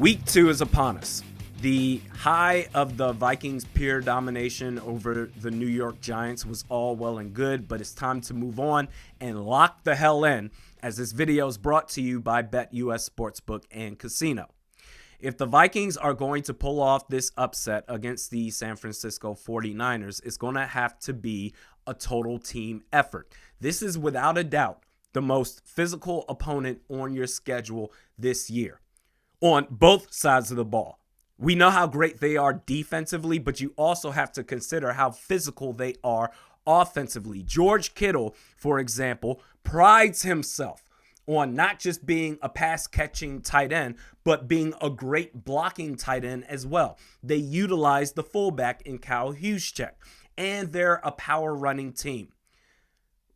Week 2 is upon us. The high of the Vikings' pure domination over the New York Giants was all well and good, but it's time to move on and lock the hell in, as this video is brought to you by BetUS Sportsbook and Casino. If the Vikings are going to pull off this upset against the San Francisco 49ers, it's going to have to be a total team effort. This is without a doubt the most physical opponent on your schedule this year on both sides of the ball. We know how great they are defensively, but you also have to consider how physical they are offensively. George Kittle, for example, prides himself on not just being a pass-catching tight end, but being a great blocking tight end as well. They utilize the fullback in Kyle Juszczyk, and they're a power-running team.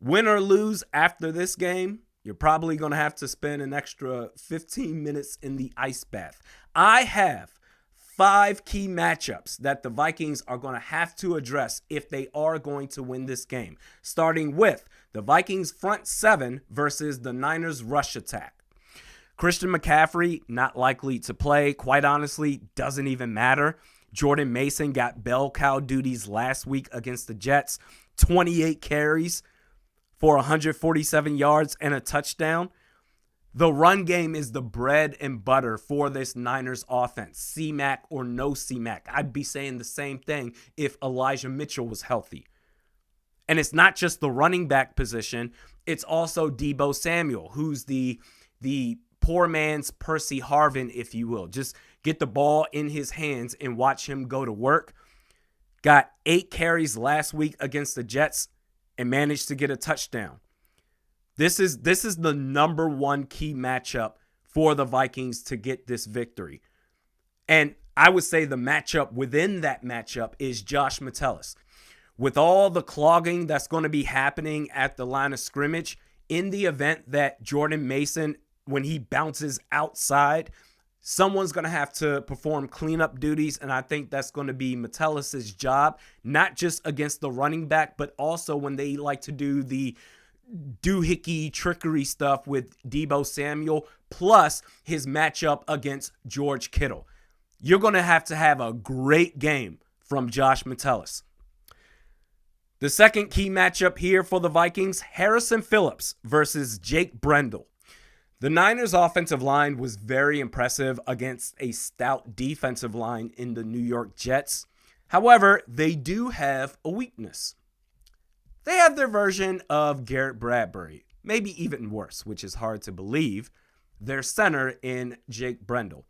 Win or lose after this game, you're probably going to have to spend an extra 15 minutes in the ice bath. I have 5 key matchups that the Vikings are going to have to address if they are going to win this game, starting with the Vikings front 7 versus the Niners rush attack. Christian McCaffrey, not likely to play. Quite honestly, doesn't even matter. Jordan Mason got bell cow duties last week against the Jets. 28 carries for 147 yards and a touchdown. The run game is the bread and butter for this Niners offense. C-Mac or no C-Mac. I'd be saying the same thing if Elijah Mitchell was healthy. And it's not just the running back position. It's also Deebo Samuel, who's the poor man's Percy Harvin, if you will. Just get the ball in his hands and watch him go to work. Got 8 carries last week against the Jets and managed to get a touchdown. This is the number one key matchup for the Vikings to get this victory. And I would say the matchup within that matchup is Josh Metellus. With all the clogging that's going to be happening at the line of scrimmage, in the event that Jordan Mason, when he bounces outside, someone's going to have to perform cleanup duties, and I think that's going to be Metellus' job, not just against the running back, but also when they like to do the doohickey trickery stuff with Deebo Samuel, plus his matchup against George Kittle. You're going to have a great game from Josh Metellus. The second key matchup here for the Vikings, Harrison Phillips versus Jake Brendel. The Niners' offensive line was very impressive against a stout defensive line in the New York Jets. However, they do have a weakness. They have their version of Garrett Bradbury, maybe even worse, which is hard to believe, their center in Jake Brendel.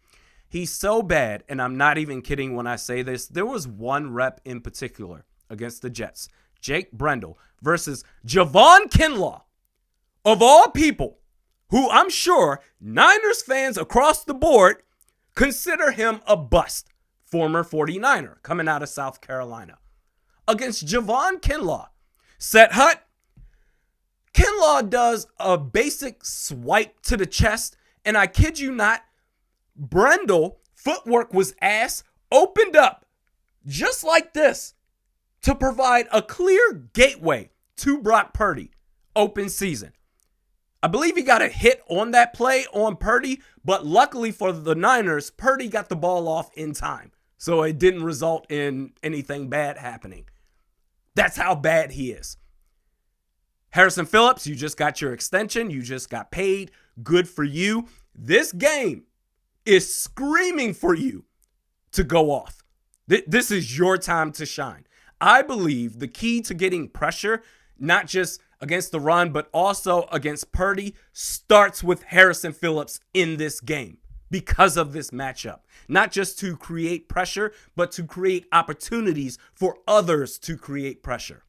He's so bad, and I'm not even kidding when I say this, there was one rep in particular against the Jets, Jake Brendel versus Javon Kinlaw, of all people, who I'm sure Niners fans across the board consider him a bust, former 49er coming out of South Carolina. Against Javon Kinlaw, set hut, Kinlaw does a basic swipe to the chest, and I kid you not, Brendel, footwork was ass, opened up just like this to provide a clear gateway to Brock Purdy, open season. I believe he got a hit on that play on Purdy, but luckily for the Niners, Purdy got the ball off in time, so it didn't result in anything bad happening. That's how bad he is. Harrison Phillips, you just got your extension. You just got paid. Good for you. This game is screaming for you to go off. This is your time to shine. I believe the key to getting pressure, not just against the run, but also against Purdy, starts with Harrison Phillips in this game because of this matchup. Not just to create pressure, but to create opportunities for others to create pressure.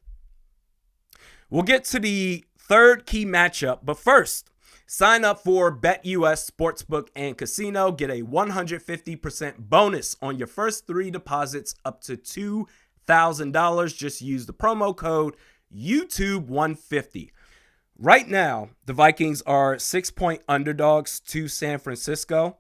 We'll get to the third key matchup, but first, sign up for BetUS Sportsbook and Casino. Get a 150% bonus on your first 3 deposits up to $2,000. Just use the promo code YouTube150. Right now, the Vikings are 6-point underdogs to San Francisco.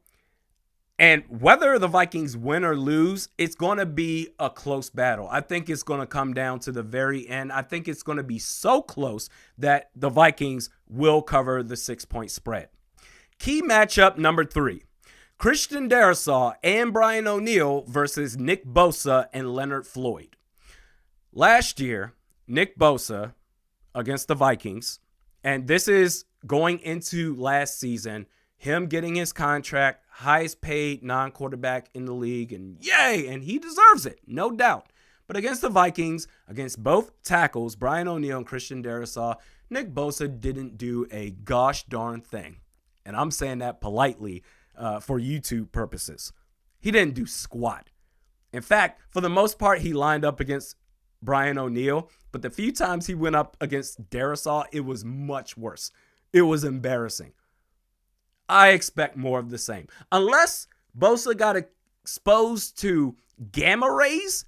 And whether the Vikings win or lose, it's going to be a close battle. I think it's going to come down to the very end. I think it's going to be so close that the Vikings will cover the 6-point spread. Key matchup number 3. Christian Darrisaw and Brian O'Neill versus Nick Bosa and Leonard Floyd. Last year, Nick Bosa against the Vikings, and this is going into last season, him getting his contract, highest paid non-quarterback in the league, and yay, and he deserves it, no doubt. But against the Vikings, against both tackles, Brian O'Neill and Christian Darrisaw, Nick Bosa didn't do a gosh darn thing. And I'm saying that politely for YouTube purposes. He didn't do squat. In fact, for the most part, he lined up against Brian O'Neill, but the few times he went up against Darrisaw, it was much worse. It was embarrassing. I expect more of the same. Unless Bosa got exposed to gamma rays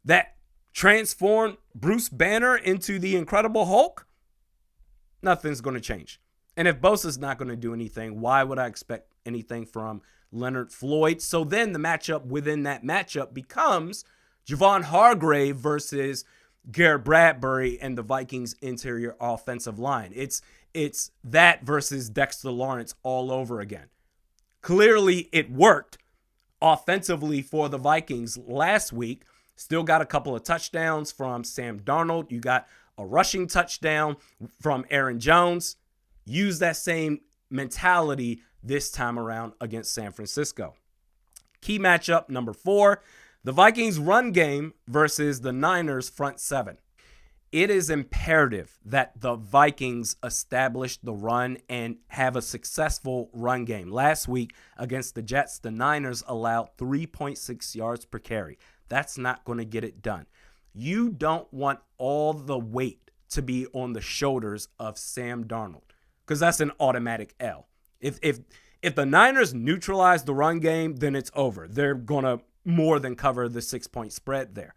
that transformed Bruce Banner into the Incredible Hulk, nothing's going to change. And if Bosa's not going to do anything, why would I expect anything from Leonard Floyd? So then the matchup within that matchup becomes Javon Hargrave versus Garrett Bradbury and the Vikings interior offensive line. It's that versus Dexter Lawrence all over again. Clearly it worked offensively for the Vikings last week. Still got a couple of touchdowns from Sam Darnold. You got a rushing touchdown from Aaron Jones. Use that same mentality this time around against San Francisco. Key matchup number 4, the Vikings run game versus the Niners front 7. It is imperative that the Vikings establish the run and have a successful run game. Last week against the Jets, the Niners allowed 3.6 yards per carry. That's not going to get it done. You don't want all the weight to be on the shoulders of Sam Darnold, because that's an automatic L. If the Niners neutralize the run game, then it's over. They're going to more than cover the 6-point spread there.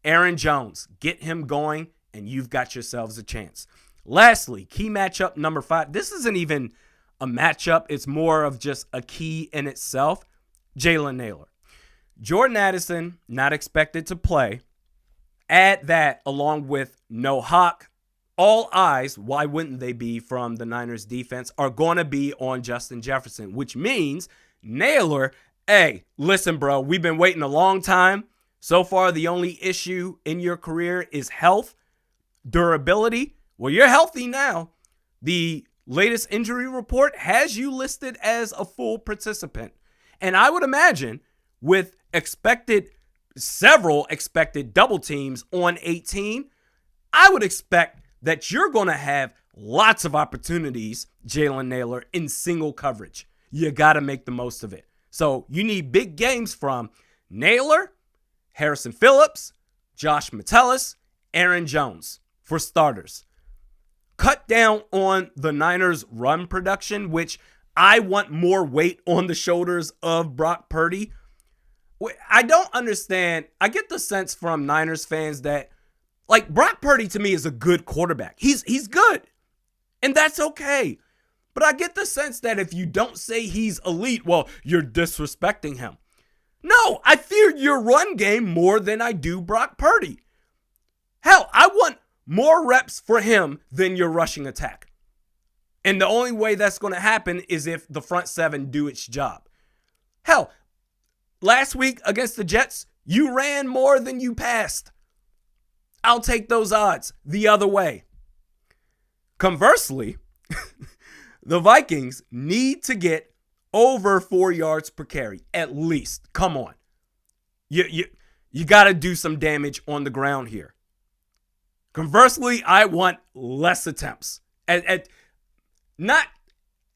Aaron Jones, get him going, and you've got yourselves a chance. Lastly, key matchup number 5. This isn't even a matchup. It's more of just a key in itself. Jalen Nailor. Jordan Addison, not expected to play. Add that along with no Hawk. All eyes, why wouldn't they be, from the Niners defense are going to be on Justin Jefferson, which means Nailor, hey, listen, bro, we've been waiting a long time. So far, the only issue in your career is health, durability. Well, you're healthy now. The latest injury report has you listed as a full participant. And I would imagine with several expected double teams on 18, I would expect that you're going to have lots of opportunities, Jalen Nailor, in single coverage. You got to make the most of it. So you need big games from Nailor, Harrison Phillips, Josh Metellus, Aaron Jones for starters. Cut down on the Niners' run production, which I want more weight on the shoulders of Brock Purdy. I don't understand. I get the sense from Niners fans that, like, Brock Purdy to me is a good quarterback. He's good, and that's okay. But I get the sense that if you don't say he's elite, well, you're disrespecting him. No, I fear your run game more than I do Brock Purdy. Hell, I want more reps for him than your rushing attack. And the only way that's going to happen is if the front 7 do its job. Hell, last week against the Jets, you ran more than you passed. I'll take those odds the other way. Conversely, the Vikings need to get over 4 yards per carry, at least. Come on. You got to do some damage on the ground here. Conversely, I want less attempts. Not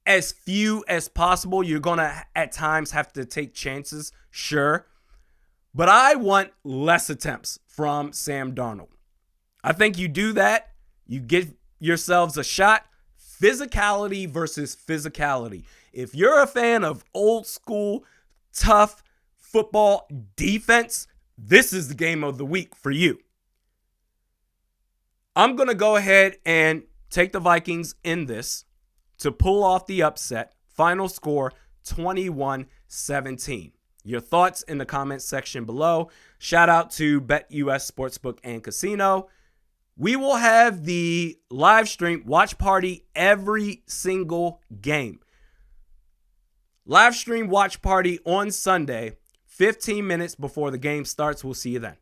as few as possible. You're going to, at times, have to take chances, sure. But I want less attempts from Sam Darnold. I think you do that, you give yourselves a shot. Physicality versus physicality. If you're a fan of old school, tough football defense, this is the game of the week for you. I'm going to go ahead and take the Vikings in this to pull off the upset. Final score, 21-17. Your thoughts in the comments section below. Shout out to BetUS Sportsbook and Casino. We will have the live stream watch party every single game. Live stream watch party on Sunday, 15 minutes before the game starts. We'll see you then.